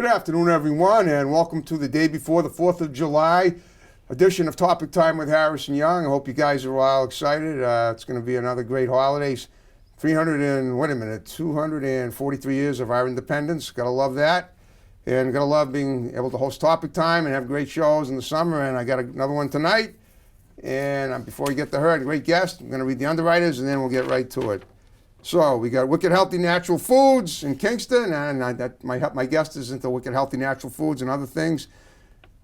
afternoon, everyone, and welcome to the day before the 4th of July edition of Topic Time with Harris and Young. I hope you guys are all excited. It's going to be another great holidays. 243 years of our independence. Gotta love that. And gotta love being able to host Topic Time and have great shows in the summer. And I got another one tonight. And before we get to her, a great guest. I'm going to read the underwriters and then we'll get right to it. So we got Wicked Healthy Natural Foods in Kingston, and my guest is into Wicked Healthy Natural Foods and other things.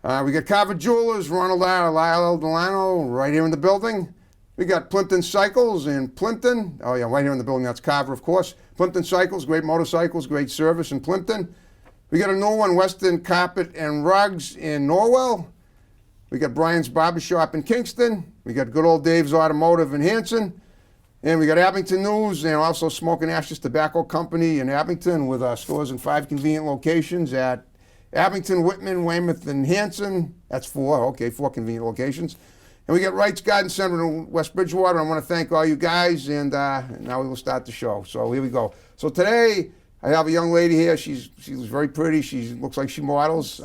We got Carver Jewelers, Ronald Lyle Delano, right here in the building. We got Plimpton Cycles in Plimpton. Oh yeah, right here in the building. That's Carver, of course. Plimpton Cycles, great motorcycles, great service in Plimpton. We got a new one, Western Carpet and Rugs in Norwell. We got Brian's Barbershop in Kingston. We got good old Dave's Automotive in Hanson. And we got Abington News and also Smoke and Ashes Tobacco Company in Abington with stores in 5 convenient locations at Abington, Whitman, Weymouth, and Hanson. That's 4 convenient locations. And we got Wright's Garden Center in West Bridgewater. I want to thank all you guys, and now we will start the show. So here we go. So today I have a young lady here. She's very pretty. She looks like she models.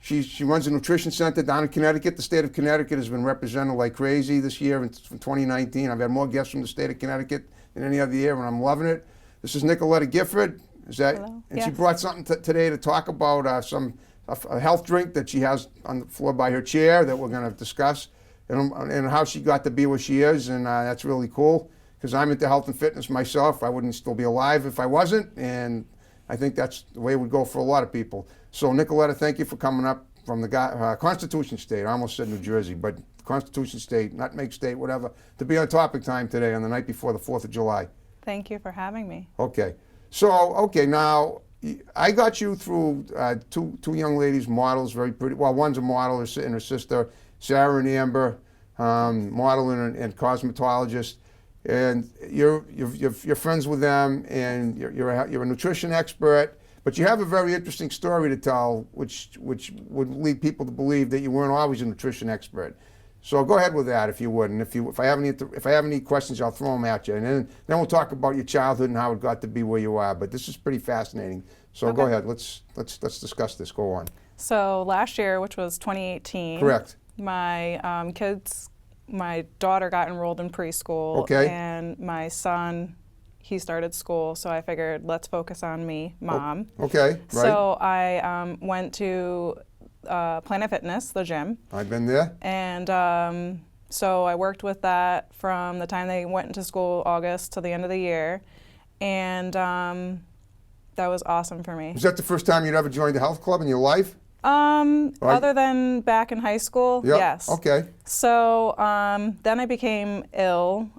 She runs a nutrition center down in Connecticut. The state of Connecticut has been represented like crazy this year in 2019. I've had more guests from the state of Connecticut than any other year, and I'm loving it. This is Nicoletta Gifford. Hello. And yes. She brought something today to talk about a health drink that she has on the floor by her chair that we're going to discuss, and how she got to be where she is, and that's really cool because I'm into health and fitness myself. I wouldn't still be alive if I wasn't, and I think that's the way it would go for a lot of people. So Nicoletta, thank you for coming up from the Constitution State. I almost said New Jersey, but Constitution State, Nutmeg State, whatever, to be on Topic Time today on the night before the 4th of July. Thank you for having me. Okay. So, now I got you through two young ladies, models, very pretty. Well, one's a model and her sister, Sarah and Amber, model and cosmetologist. And you're friends with them, and you're a nutrition expert. But you have a very interesting story to tell, which would lead people to believe that you weren't always a nutrition expert. So go ahead with that, if you would. And if I have any questions, I'll throw them at you. And then we'll talk about your childhood and how it got to be where you are. But this is pretty fascinating. So okay. Go ahead. Let's discuss this. Go on. So last year, which was 2018, correct. My my daughter got enrolled in preschool, okay. And my son, he started school, so I figured let's focus on me, Mom. Okay, right. So I went to Planet Fitness, the gym. I've been there. And so I worked with that from the time they went into school, August, to the end of the year. And that was awesome for me. Was that the first time you'd ever joined a health club in your life? Other than back in high school, yep. Yes. Okay. So then I became ill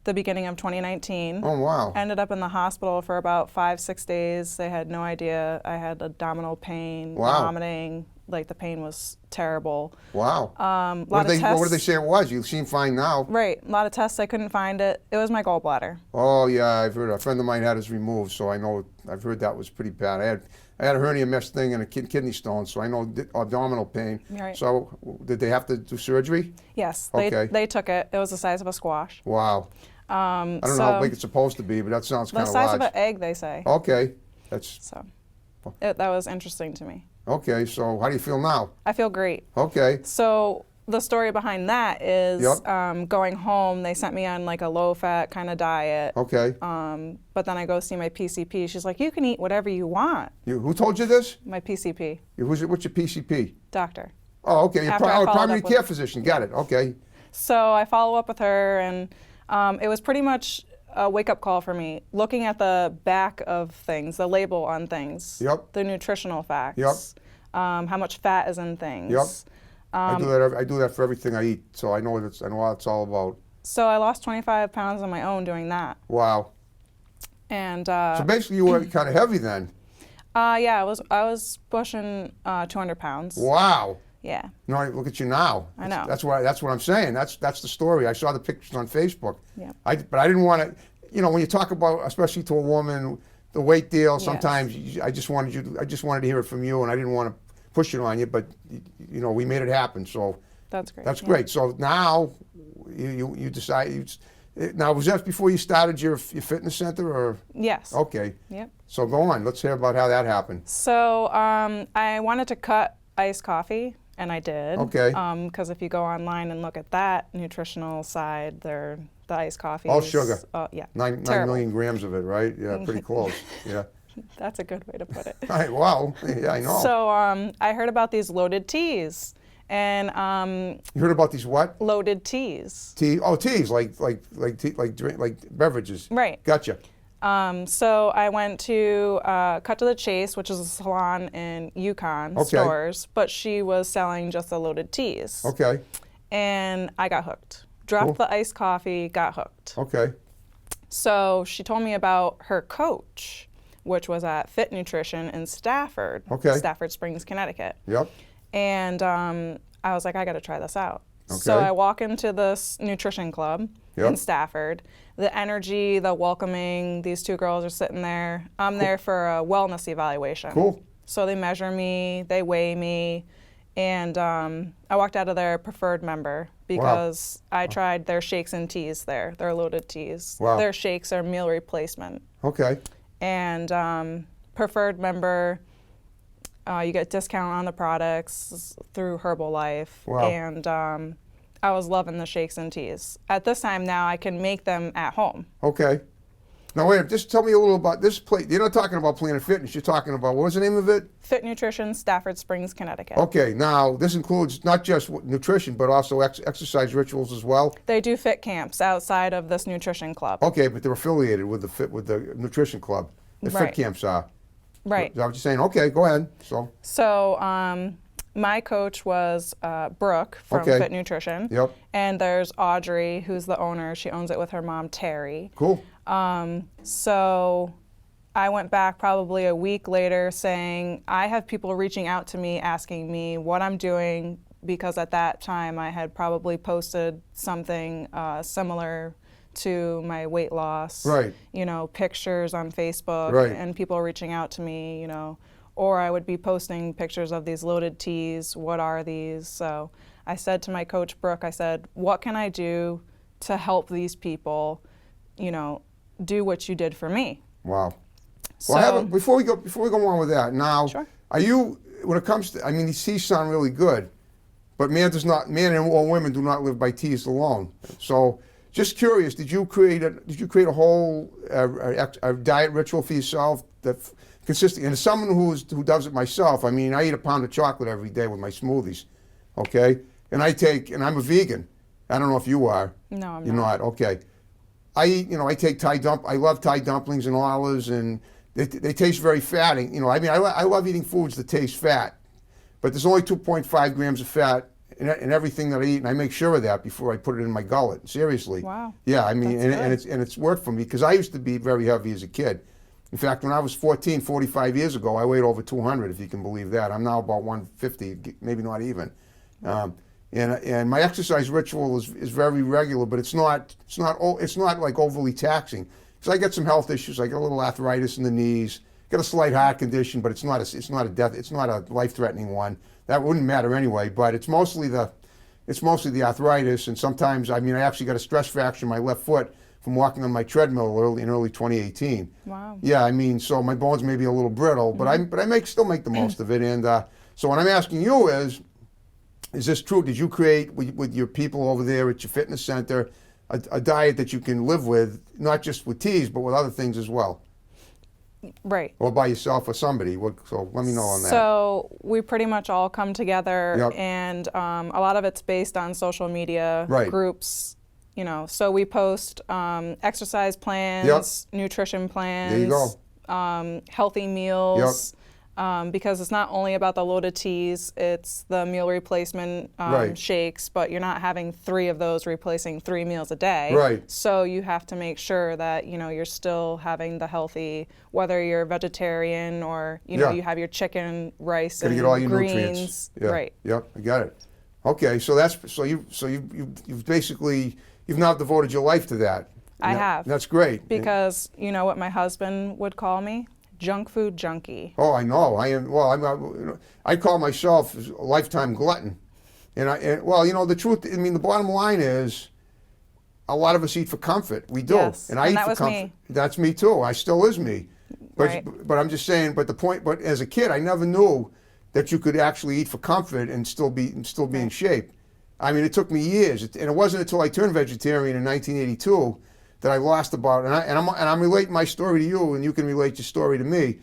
the beginning of 2019. Oh, wow. Ended up in the hospital for about 5-6 days. They had no idea. I had abdominal pain, wow. vomiting. Like the pain was terrible. Wow. What did they say it was? You seem fine now. Right. A lot of tests. I couldn't find it. It was my gallbladder. Oh, yeah. I've heard a friend of mine had his removed, so I know. I've heard that was pretty bad. I had a hernia mesh thing and a kidney stone, so I know abdominal pain. Right. So did they have to do surgery? Yes. Okay. They took it. It was the size of a squash. Wow. I don't know how big it's supposed to be, but that sounds kind of large. The size of an egg, they say. Okay. That was interesting to me. Okay, so how do you feel now? I feel great. Okay. So the story behind that is yep. Going home, they sent me on like a low-fat kind of diet. Okay. But then I go see my PCP. She's like, you can eat whatever you want. Who told you this? My PCP. What's your PCP? Doctor. Oh, okay. Your primary care physician. Got it. Okay. So I follow up with her, and it was pretty much a wake-up call for me, looking at the back of things, the label on things, yep. the nutritional facts, yep. How much fat is in things. Yep. I do that for everything I eat, so I know what it's all about. So I lost 25 pounds on my own doing that. Wow. And so basically, you were kind of heavy then. Yeah, I was pushing 200 pounds. Wow. Yeah. No, look at you now. I know. That's what I'm saying. That's the story. I saw the pictures on Facebook. Yeah. But I didn't want to. When you talk about, especially to a woman, the weight deal. Sometimes yes. I just wanted to hear it from you, and I didn't want to push it on you. But we made it happen. So that's great. That's great. So now you decide Now, was that before you started your fitness center, or? Yes. Okay. Yep. So go on. Let's hear about how that happened. So I wanted to cut iced coffee, and I did. Okay. Because if you go online and look at that nutritional side, the iced coffee. All sugar. Yeah. 9 Terrible. million grams of it, right? Yeah, pretty close. Yeah. That's a good way to put it. All right, well, yeah, I know. So I heard about these loaded teas, and You heard about these what? loaded teas. Tea? Oh, teas, like beverages. Right. Gotcha. So I went to Cut to the Chase, which is a salon in Yukon Okay. stores, but she was selling just the loaded teas. Okay. And I got hooked. Dropped Cool. the iced coffee, got hooked. Okay. So she told me about her coach, which was at Fit Nutrition in Stafford, Okay. Stafford Springs, Connecticut. Yep. And I was like, I got to try this out. So Okay. I walk into this nutrition club Yep. in Stafford. The energy, the welcoming, these two girls are sitting there. I'm there for a wellness evaluation. Cool. So they measure me, they weigh me, and I walked out of there preferred member because I tried their shakes and teas there, their loaded teas. Wow. Their shakes are meal replacement. Okay. And preferred member, you get discount on the products through Herbalife. Wow. And I was loving the shakes and teas. At this time now, I can make them at home. Okay. Now wait, just tell me a little about this place. You're not talking about Planet Fitness. You're talking about, what was the name of it? Fit Nutrition, Stafford Springs, Connecticut. Okay. Now this includes not just nutrition, but also exercise rituals as well. They do fit camps outside of this nutrition club. Okay, but they're affiliated with the nutrition club. The fit Right. camps are. Right. Is that what you're saying? Okay, go ahead. So my coach was Brooke from Okay. Fit Nutrition. Yep. And there's Audrey, who's the owner. She owns it with her mom, Terry. Cool. So I went back probably a week later saying, I have people reaching out to me asking me what I'm doing, because at that time I had probably posted something similar to my weight loss. Right. You know, pictures on Facebook, Right. and people reaching out to me, you know, or I would be posting pictures of these loaded teas. What are these? So I said to my coach, Brooke, I said, what can I do to help these people, you know, do what you did for me? Wow. So, Well, before we go on with that, now, Sure. are you, when it comes to, I mean, these teas sound really good, but man or women do not live by teas alone. So, just curious, did you create a whole a diet ritual for yourself that consistent? And as someone who does it myself, I mean, I eat a pound of chocolate every day with my smoothies, okay? And I'm a vegan. I don't know if you are. No, I'm You're not. not. Okay. I take I love Thai dumplings and olives, and they taste very fatty. You know, I mean, I love eating foods that taste fat, but there's only 2.5 grams of fat in everything that I eat, and I make sure of that before I put it in my gullet. Seriously. Wow. Yeah, I mean, That's and it's worked for me, because I used to be very heavy as a kid. In fact, when I was 14, 45 years ago, I weighed over 200, if you can believe that. I'm now about 150, maybe not even. And my exercise ritual is very regular, but it's not like overly taxing. Because I get some health issues. I get a little arthritis in the knees, got a slight heart condition, but it's not a life-threatening one. That wouldn't matter anyway. But it's mostly the arthritis, and sometimes, I mean, I actually got a stress fracture in my left foot from walking on my treadmill in early 2018. Wow. Yeah, I mean, so my bones may be a little brittle, but I still make the most of it. And so what I'm asking you is this true? Did you create with your people over there at your fitness center a diet that you can live with, not just with teas, but with other things as well? Right. Or by yourself or somebody? So let me know on that. So we pretty much all come together, Yep. and a lot of it's based on social media Right. groups. You know, so we post exercise plans, nutrition plans, There you go. healthy meals. Because it's not only about the loaded teas, it's the meal replacement Right. shakes, but you're not having 3 of those replacing 3 meals a day. Right. So you have to make sure that, you know, you're still having the healthy, whether you're vegetarian or, you know, Yeah. you have your chicken, rice, Gotta and get all your greens. nutrients. Yeah. Right. Yep, I got it. Okay, so you've basically now devoted your life to that. I And have. That's great. Because, you know what my husband would call me? Junk food junkie. Oh, I know. I am. Well, I call myself a lifetime glutton, and well, you know, the truth. I mean, the bottom line is, a lot of us eat for comfort. We do. Yes, And I and eat that for was comfort. me. That's me too. I still is me. But, Right. but I'm just saying, but as a kid, I never knew that you could actually eat for comfort and still be in Right. shape. I mean, it took me years, and it wasn't until I turned vegetarian in 1982 that I lost about, I'm relating my story to you, and you can relate your story to me.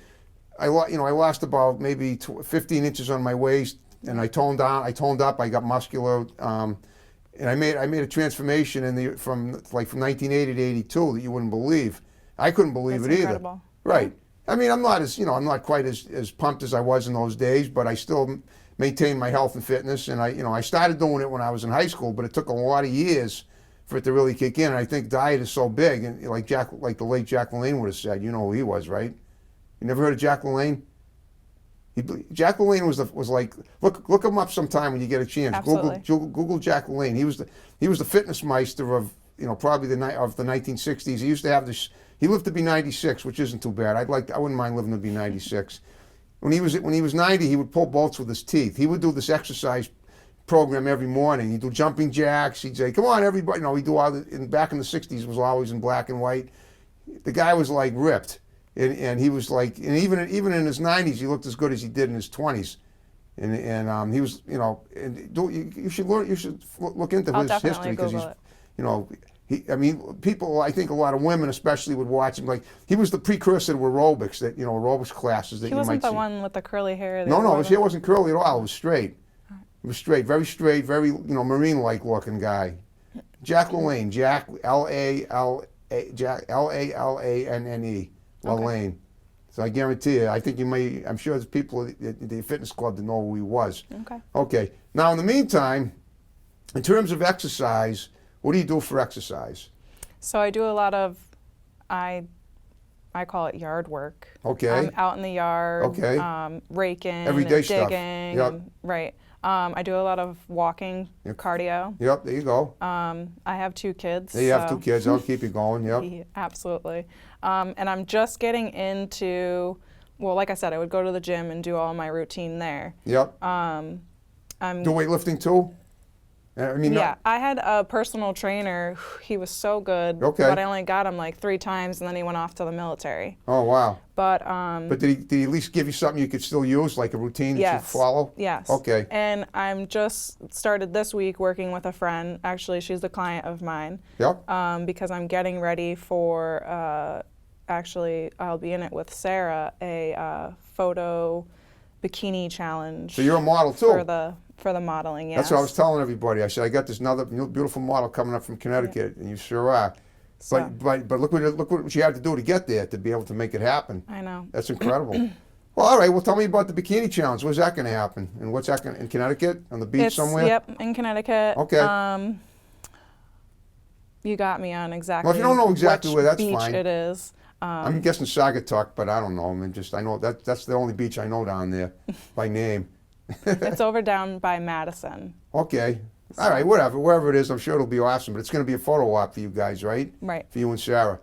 I lost about maybe 15 inches on my waist, and I toned up. I got muscular, and I made a transformation from 1980 to 82 that you wouldn't believe. I couldn't believe That's it incredible. either. Right. I mean, I'm not quite as pumped as I was in those days, but I still maintained my health and fitness. And I started doing it when I was in high school, but it took a lot of years for it to really kick in. And I think diet is so big, and like the late Jack LaLanne would have said, you know who he was, right? You never heard of Jack LaLanne? Jack LaLanne was like, look him up sometime when you get a chance. Absolutely. Google Jack LaLanne. He was the fitness meister of probably of the 1960s. He used to have this. He lived to be 96, which isn't too bad. I wouldn't mind living to be 96. When he was 90, he would pull bolts with his teeth. He would do this exercise program every morning. He'd do jumping jacks. He'd say, "Come on, everybody!" He'd do back in the 60s. It was always in black and white. The guy was like ripped. And he was like, and even in his 90s, he looked as good as he did in his 20s. And he was, you should look into I'll his definitely history because Google it. people, I think a lot of women especially would watch him. Like, he was the precursor to aerobics, aerobics classes that He you might wasn't see. the one with the curly hair. No, his hair wasn't curly at all. It was straight. It was straight, very marine-like looking guy. Jack LaLanne, Jack LaLanne. LaLanne. So I guarantee you, I'm sure there's people at the fitness club that know who he was. Okay. Okay. Now, in the meantime, in terms of exercise, what do you do for exercise? So I do a lot of, I call it yard work. Okay. I'm out in the yard, Okay. raking, Everyday and stuff. digging. Yep. Right. I do a lot of walking, cardio. Yep, there you go. I have 2 kids. There you have 2 kids. I'll keep you going. Yep. Yeah, absolutely. And I'm just getting into, well, like I said, I would go to the gym and do all my routine there. Yep. I'm Do weightlifting too? I mean, Yeah, I had a personal trainer. He was so good. Okay. But I only got him like 3 times, and then he went off to the military. Oh, wow. But did he at least give you something you could still use, like a routine that you yes, follow? yes. Okay. And I'm just started this week working with a friend. Actually, she's a client of mine. Yep. Because I'm getting ready for. Actually, I'll be in it with Sarah, a photo bikini challenge. So you're a model too. For the modeling, yes. That's what I was telling everybody. I said, I got this another beautiful model coming up from Connecticut, and you sure are. So, But look what you had to do to get there to be able to make it happen. I know. That's incredible. Well, all right. Well, tell me about the bikini challenge. When's that going to happen? And what's that in Connecticut on the beach somewhere? Yep, in Connecticut. Okay. You got me on exactly. Well, if you don't know exactly which where, that's beach fine. it is. I'm guessing Saugatuck, but I don't know. I know that's the only beach I know down there by name. It's over down by Madison. Okay. All right, whatever. Wherever it is, I'm sure it'll be awesome. But it's going to be a photo op for you guys, right? Right. For you and Sarah.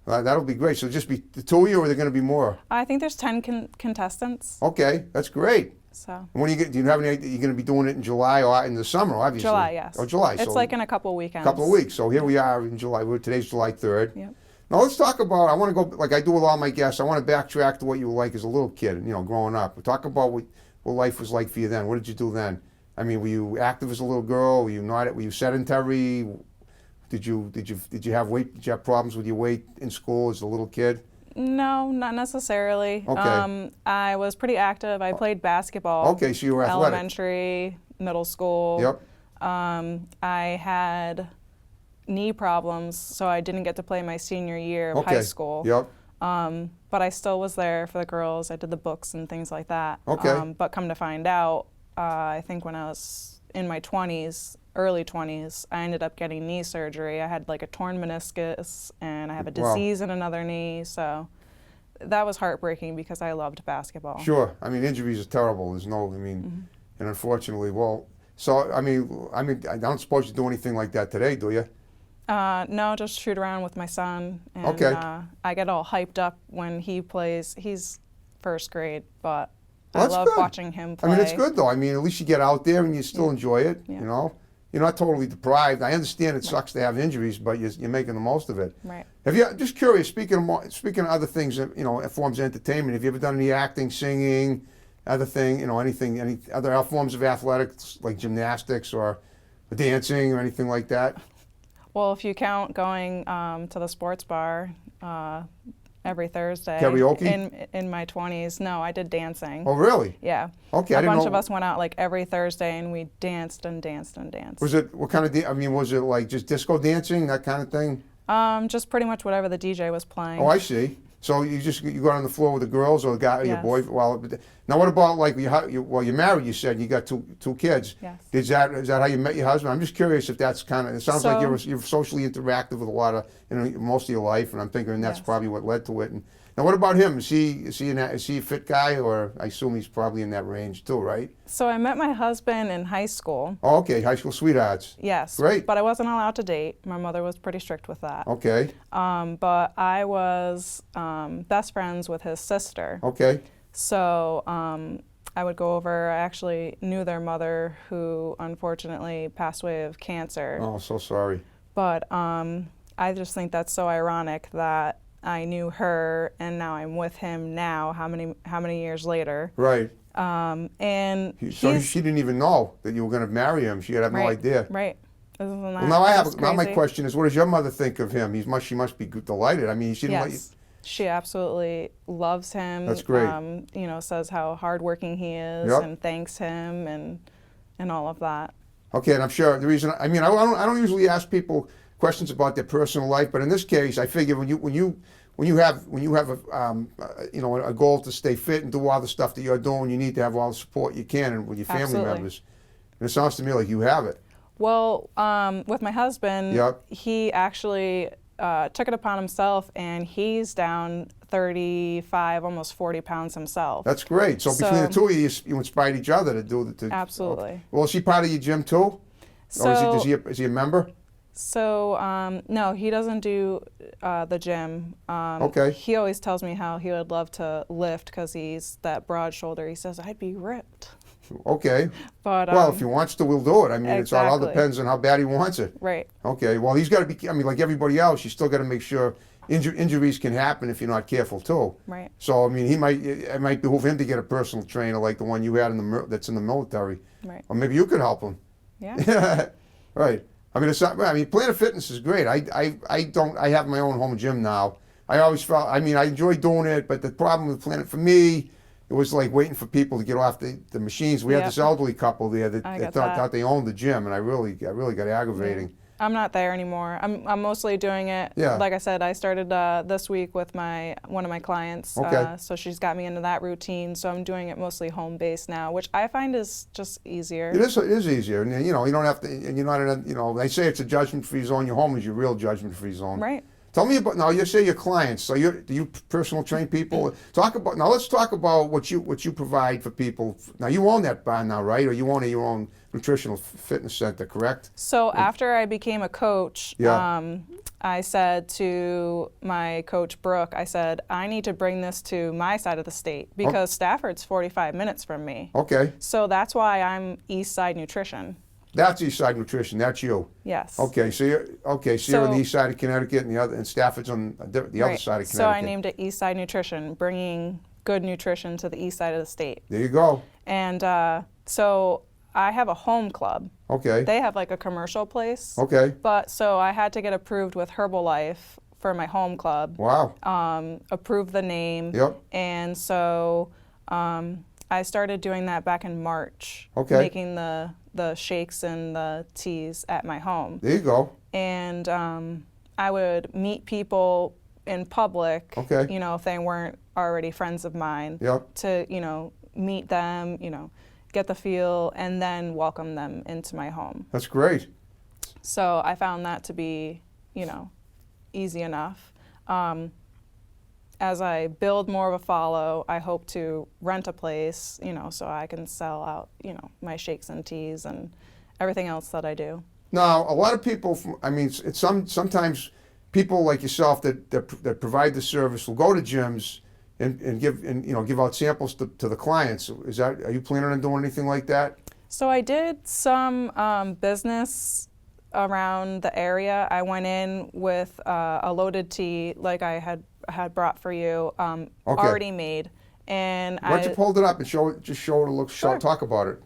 That'll be great. So just be the 2 of you, or are there going to be more? I think there's 10 contestants. Okay, that's great. So. And when do you have any idea? You're going to be doing it in July or in the summer, obviously? July, yes. Oh, July. It's so like in a couple weekends. couple of weeks. So here we are in July. Today's July 3rd. Yep. Now let's talk about, I want to go, like I do with all my guests, I want to backtrack to what you were like as a little kid, growing up. We'll talk about what life was like for you then. What did you do then? I mean, were you active as a little girl? Were you sedentary? Did you have problems with your weight in school as a little kid? No, not necessarily. Okay. I was pretty active. I played basketball. Okay, so you were athletic. Elementary, middle school. Yep. I had knee problems, so I didn't get to play my senior year of high school. Yep. But I still was there for the girls. I did the books and things like that. Okay. But come to find out, I think when I was in my 20s, early 20s, I ended up getting knee surgery. I had like a torn meniscus, and I have a disease in another knee. So that was heartbreaking because I loved basketball. Sure. I mean, injuries are terrible. And unfortunately, I don't suppose you do anything like that today, do you? No, just shoot around with my son. And, Okay. I get all hyped up when he plays. He's first grade, but Well, I that's love good. watching him play. I mean, it's good though. I mean, at least you get out there and you still enjoy it, Yeah. you're not totally deprived. I understand it sucks to have injuries, but you're making the most of it. Right. Have you? Just curious. Speaking of other things, forms of entertainment. Have you ever done any acting, singing, other thing? Anything? Any other forms of athletics like gymnastics or dancing or anything like that? Well, if you count going to the sports bar every Thursday. Karaoke? In my 20s. No, I did dancing. Oh, really? Yeah. Okay, A I didn't bunch know. of us went out like every Thursday and we danced and danced and danced. Was it what kind of? Was it like just disco dancing, that kind of thing? Just pretty much whatever the DJ was playing. Oh, I see. So you go on the floor with the girls or the guy, or your Yes. boy? Well, now what about like you're married? You said you got two kids. Yes. Is that how you met your husband? I'm just curious if that's kind of. It sounds like you're socially interactive with a lot of most of your life, and I'm thinking that's Yes. probably what led to it. And now what about him? Is he a fit guy, or I assume he's probably in that range too, right? So I met my husband in high school. Oh, okay, high school sweethearts. Yes. Great. But I wasn't allowed to date. My mother was pretty strict with that. Okay. But I was best friends with his sister. Okay. So I would go over. I actually knew their mother, who unfortunately passed away of cancer. Oh, so sorry. But I just think that's so ironic that I knew her and now I'm with him now. How many years later? Right. And So she didn't even know that you were going to marry him. She had no idea. Right. Isn't that Well, now now my crazy? question is, what does your mother think of him? She must be delighted. I mean, she didn't let you. Yes. She absolutely loves him. That's great. Says how hardworking he is Yep. and thanks him and all of that. Okay, and I'm sure the reason. I mean, I don't usually ask people questions about their personal life, but in this case, I figure when you have a goal to stay fit and do all the stuff that you're doing, you need to have all the support you can and with your family Absolutely. members. And it sounds to me like you have it. Well, with my husband, Yep. he actually took it upon himself, and he's down 35, almost 40 pounds himself. That's great. So between the two of you, you inspired each other to do the. Absolutely. Okay. Well, is he part of your gym too? So, Is he a member? So no, he doesn't do the gym. Okay. He always tells me how he would love to lift because he's that broad shoulder. He says, I'd be ripped. Okay. But Well, if he wants to, we'll do it. I mean, it all Exactly. depends on how bad he wants it. Right. Okay. Well, he's got to be. I mean, like everybody else, you still got to make sure injuries can happen if you're not careful too. Right. So I mean, it might behoove him to get a personal trainer like the one you had that's in the military, Right. or maybe you could help him. Yeah. Right. I mean, Planet Fitness is great. I have my own home gym now. I always felt. I mean, I enjoy doing it, but the problem with Planet for me. It was like waiting for people to get off the machines. We had Yep. this elderly couple there that I get thought that. they owned the gym, and I really got aggravating. I'm not there anymore. I'm mostly doing it. Yeah. Like I said, I started this week with one of my clients. Okay. So she's got me into that routine. So I'm doing it mostly home based now, which I find is just easier. It is easier, and you don't have to. And you're not in a. They say it's a judgment-free zone. Your home is your real judgment-free zone. Right. Tell me about now. You say your clients. So do you personal train people? Let's talk about what you provide for people. Now you own that bar now, right? Or you own your own nutritional fitness center, correct? So after I became a coach, Yeah. I said to my coach Brooke, I said, I need to bring this to my side of the state because Stafford's 45 minutes from me. Okay. So that's why I'm Eastside Nutrition. That's Eastside Nutrition. That's you. Yes. Okay. So you're on the east side of Connecticut, and Stafford's on the other Right. side of Connecticut. So I named it Eastside Nutrition, bringing good nutrition to the east side of the state. There you go. And so I have a home club. Okay. They have like a commercial place. Okay. But so I had to get approved with Herbalife for my home club. Wow. Approve the name. Yep. And so I started doing that back in March. Okay. Making the shakes and the teas at my home. There you go. And I would meet people in public, Okay. if they weren't already friends of mine, Yep. to, meet them, get the feel, and then welcome them into my home. That's great. So I found that to be, easy enough. As I build more of a follow, I hope to rent a place, so I can sell out, my shakes and teas and everything else that I do. Now, a lot of people, sometimes people like yourself that provide the service will go to gyms and give out samples to the clients. Are you planning on doing anything like that? So I did some business around the area. I went in with a loaded tea, like I had brought for you, already made, and Why don't you hold it up and show it? Just show it. Look, show, Sure. talk about it.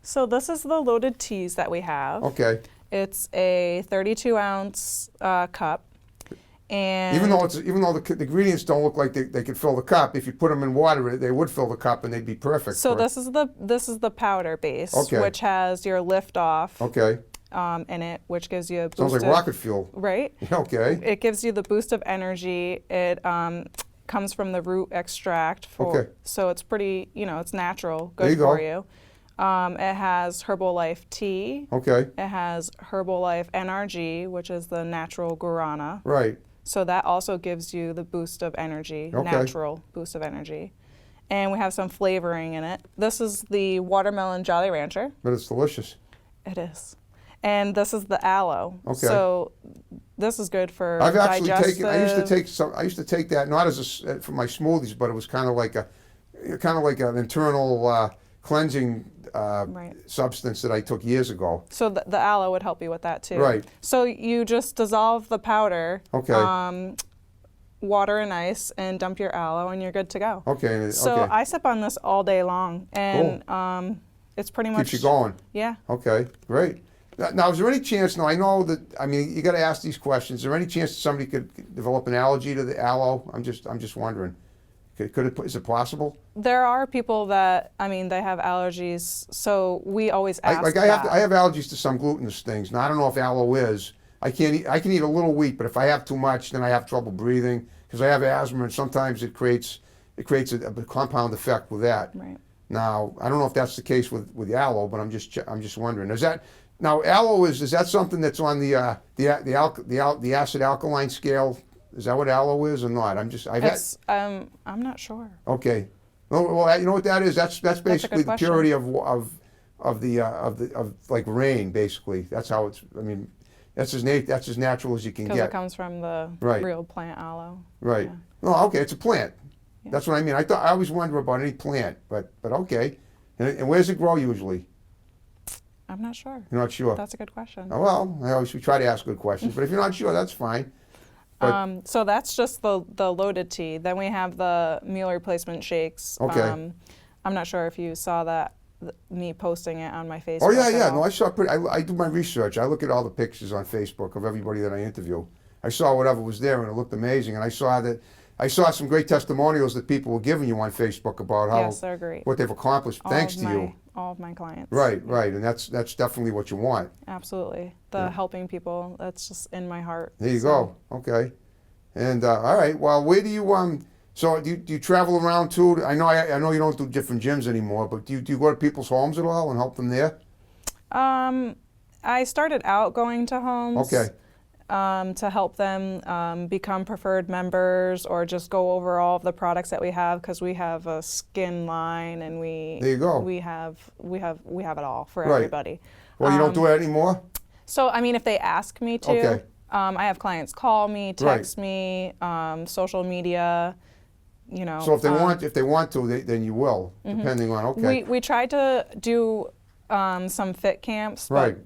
So this is the loaded teas that we have. Okay. It's a 32-ounce cup, and Even though the ingredients don't look like they could fill the cup, if you put them in water, they would fill the cup and they'd be perfect. so this is the powder base, Okay. which has your lift off Okay. in it, which gives you a boost Sounds like of, rocket fuel. right? Okay. It gives you the boost of energy. It comes from the root extract, Okay. so it's pretty, it's natural, There good you go. for you. It has Herbalife tea. Okay. It has Herbalife NRG, which is the natural guarana. Right. So that also gives you the boost of energy, Okay. natural boost of energy. And we have some flavoring in it. This is the watermelon Jolly Rancher. But it's delicious. It is. And this is the aloe. Okay. So this is good for I've actually digestive. taken. I used to take that not as for my smoothies, but it was kind of like an internal cleansing Right. substance that I took years ago. So the aloe would help you with that too. Right. So you just dissolve the powder, Okay. water and ice, and dump your aloe, and you're good to go. Okay. So Okay. I sip on this all day long, and it's pretty much Keeps you going. Yeah. Okay. Great. Now, is there any chance? Now, I know that. I mean, you got to ask these questions. Is there any chance that somebody could develop an allergy to the aloe? I'm just wondering. Is it possible? There are people that they have allergies, so we always ask I that. have allergies to some glutinous things. Now I don't know if aloe is. I can eat a little wheat, but if I have too much, then I have trouble breathing because I have asthma, and sometimes it creates a compound effect with that. Right. Now I don't know if that's the case with the aloe, but I'm just wondering. Is that now aloe is that something that's on the acid alkaline scale? Is that what aloe is or not? I'm not sure. Okay. Well, you know what that is? That's basically the question. purity of like rain. Basically, that's how it's. I mean, that's as natural as you can Because get. it comes from the Right. real plant aloe. Right. Yeah. Oh, okay. It's a plant. Yeah. That's what I mean. I always wonder about any plant, but okay. And where does it grow usually? I'm not sure. You're not sure. That's a good question. Oh, well, we try to ask good questions, but if you're not sure, that's fine. So that's just the loaded tea. Then we have the meal replacement shakes. Okay. I'm not sure if you saw that, me posting it on my Facebook. Oh yeah, at yeah. all. No, I saw. I do my research. I look at all the pictures on Facebook of everybody that I interview. I saw whatever was there, and it looked amazing. And I saw some great testimonials that people were giving you on Facebook about how Yes, they're great. what they've accomplished thanks to you. All of my clients. Right, right, and that's definitely what you want. Absolutely. The Yeah. helping people, that's just in my heart. There you So, go. Okay, and all right. Well, where do you So do you travel around too? I know you don't do different gyms anymore, but do you go to people's homes at all and help them there? I started out going to homes. Okay. To help them become preferred members or just go over all of the products that we have, because we have a skin line and There you go. we have it all for Right. everybody. Well, you don't do it anymore. So if they ask me to, Okay. I have clients call me, text me, social media, So if they want to, then you will, depending on We tried to do some fit camps, Right.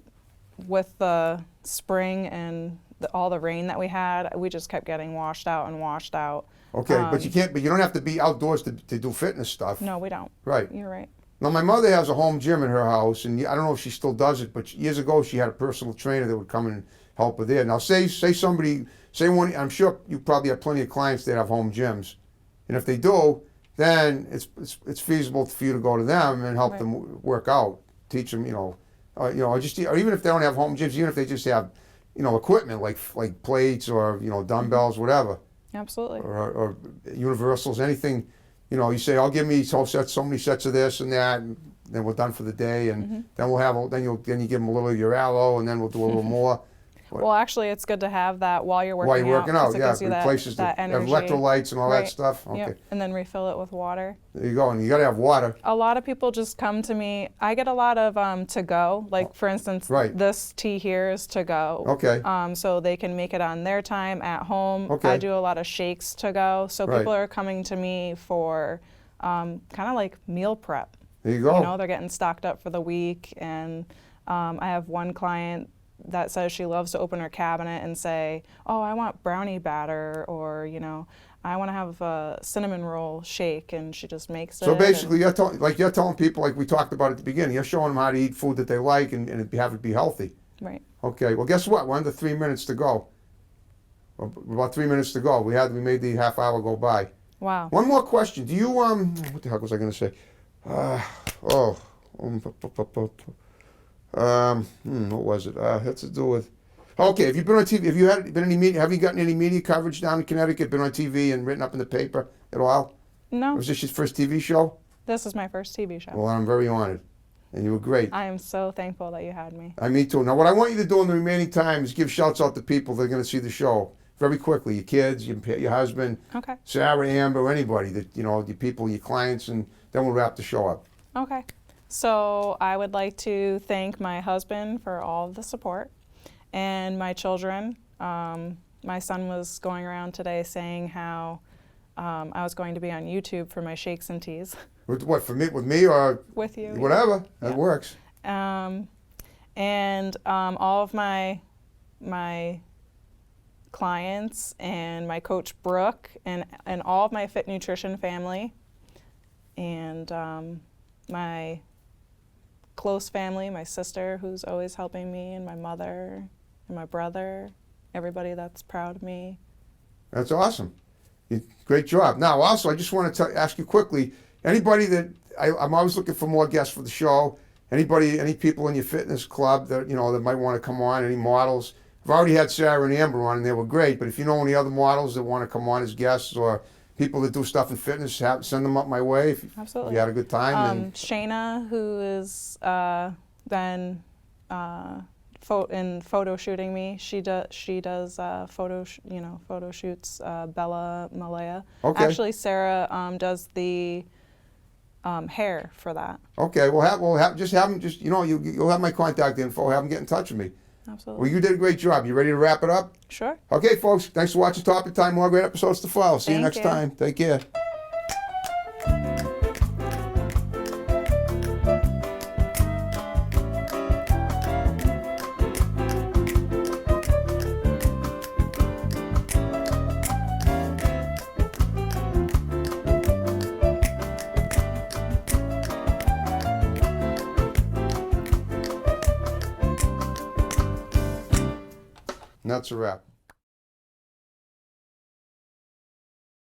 but with the spring and all the rain that we had, we just kept getting washed out and washed out. Okay, but you don't have to be outdoors to do fitness stuff. No, we don't. Right. You're right. Now my mother has a home gym in her house, and I don't know if she still does it, but years ago she had a personal trainer that would come and help her there. Now say one. I'm sure you probably have plenty of clients that have home gyms, and if they do, then it's feasible for you to go to them and help Right. them work out, teach them, or even if they don't have home gyms, even if they just have, equipment like plates or dumbbells, whatever, Absolutely. or universals, anything. You say, "I'll give me so many sets of this and that," and then we're done for the day, and then we'll have then you give them a little of your aloe, and then we'll do a little more. Well, actually, it's good to have that while you're working While you're working out, 'cause it yeah, gives you replaces that the energy. electrolytes and all that Right. stuff. Okay, Yep. And then refill it with water. there you go, and you got to have water. A lot of people just come to me. I get a lot of to go. Like, for instance, Right. this tea here is to go. Okay. So they can make it on their time at home. Okay. I do a lot of shakes to go. So Right. people are coming to me for kind of like meal prep. There you go. You know, they're getting stocked up for the week. And I have one client that says she loves to open her cabinet and say, oh, I want brownie batter, or, you know, I want to have a cinnamon roll shake, and she just makes it. So basically, you're telling people, like we talked about at the beginning, you're showing them how to eat food that they like and have it be healthy. Right. Okay, well, guess what? We're under 3 minutes to go. About 3 minutes to go. We made the half hour go by. Wow. One more question. Do you, what the heck was I going to say? What was it? Had to do with, okay, have you been on TV? Have you gotten any media coverage down in Connecticut? Been on TV and written up in the paper at all? No. Was this your first TV show? This is my first TV show. Well, I'm very honored. And you were great. I am so thankful that you had me. Me too. Now, what I want you to do in the remaining time is give shouts out to people that are going to see the show very quickly. Your kids, your husband, Okay. Sarah, Amber, anybody that, you know, your people, your clients, and then we'll wrap the show up. Okay. So I would like to thank my husband for all of the support, and my children. My son was going around today saying how I was going to be on YouTube for my shakes and teas. What, for me, with me, or with you? whatever? That Yeah. works. And all of my clients and my coach Brooke and all of my Fit Nutrition family and my close family, my sister who's always helping me, and my mother and my brother, everybody that's proud of me. That's awesome. Great job. Now, also, I just want to ask you quickly, anybody that, I'm always looking for more guests for the show, any people in your fitness club that, you know, that might want to come on, any models. I've already had Sarah and Amber on, and they were great, but if you know any other models that want to come on as guests, or people that do stuff in fitness, send them up my way if Absolutely. you had a good time. Shayna, who is been in photo shooting me, she does photo shoots. Bella Malaya. Okay. Actually, Sarah does the hair for that. Okay, we'll have them, you know, you'll have my contact info, have them get in touch with me. Absolutely. Well, you did a great job. You ready to wrap it up? Sure. Okay, folks, thanks for watching Topic Time. More great episodes to follow. See you Thank next you. time. Take care. And that's a wrap.